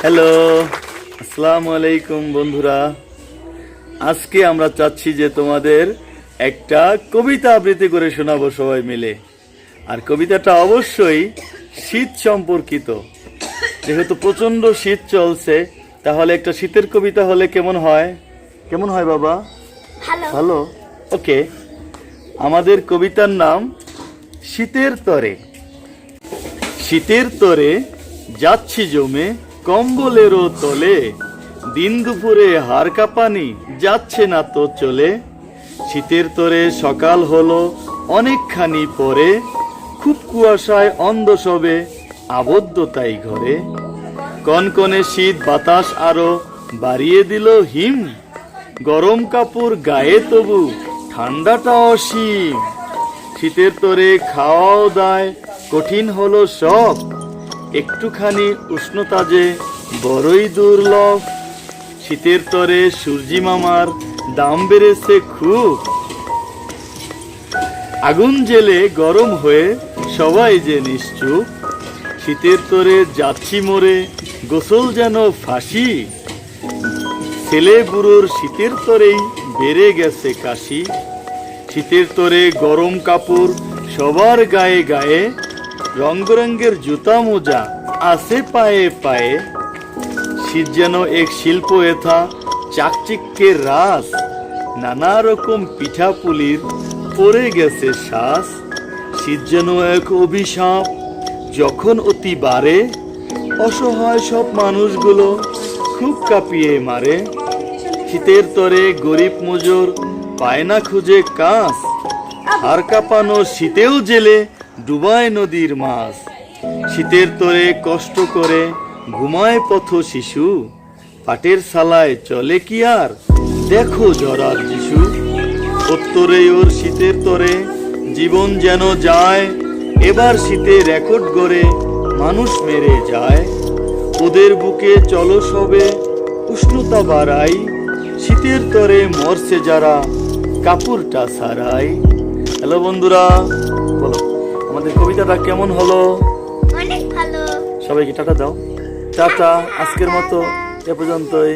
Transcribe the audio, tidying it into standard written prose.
Hello, আসসালামু আলাইকুম বন্ধুরা। আজকে আমরা চাচ্ছি যে তোমাদের একটা কবিতা আবৃত্তি করে শোনাবো সবাই মিলে। আর কবিতাটা অবশ্যই শীত সম্পর্কিত। যেহেতু প্রচন্ড শীত চলছে, তাহলে একটা শীতের কবিতা হলে কেমন হয়? কেমন হয় বাবা? ভালো। ওকে, আমাদের কবিতার নাম শীতের তরে। শীতের তরে যাচ্ছি জমে কম্বলেরও তলে, দিন দুপুরে হাড় কাঁপানি যাচ্ছে না তো চলে। শীতের তরে সকাল হলো অনেকখানি পরে, খুব কুয়াশায় অন্ধ সবে আবদ্ধ তাই ঘরে। কনকনে শীত বাতাস আরো বাড়িয়ে দিল হিম, গরম কাপড় গায়ে তবু ঠান্ডাটা অসীম। শীতের তরে খাওয়াও দায় কঠিন হলো সব, একটুখানি উষ্ণতা যে বড়ই দুর্লভ। শীতের তরে সূর্যি মামার দাম বেড়েছে খুব, আগুন জেলে গরম হয়ে সবাই যে নিশ্চুপ। শীতের তরে যাচ্ছি মোরে গোসল যেন ফাঁসি, ছেলে বুড়োর শীতের তরেই বেড়ে গেছে কাশি। শীতের তরে গরম কাপড় সবার গায়ে গায়ে, রঙবেরঙের জুতা মোজা আছে পায়ে পায়ে। শীত যেন এক শিল্প এথা চাকচিক্যের রাস, নানা রকম পিঠাপুলির পড়ে গেছে শ্বাস। শীত যেন এক অভিশাপ যখন অতি বাড়ে, অসহায় সব মানুষগুলো খুব কাঁপিয়ে মারে। শীতের তরে গরিব মজুর পায় না খুঁজে কাজ, হাড় কাঁপানো শীতেও জেলে ডুবায় নদীর মাছ। শীতের তরে কষ্ট করে ঘুমায় পথ শিশু, পাটের সালায় চলে কি আর দেখো জরার যিশু। উত্তরে ওর শীতের তরে জীবন যেন যায়, এবার শীতে রেকর্ড গড়ে মানুষ মেরে যায়। ওদের বুকে চলো সবে উষ্ণতা বাড়াই, শীতের তরে মরছে যারা কাপড়টা ছাড়াই। হ্যালো বন্ধুরা, বলো আমাদের কবিতাটা কেমন হলো? অনেক ভালো। সবাইকে টাটা দাও। টাটা, আজকের মতো এ পর্যন্তই।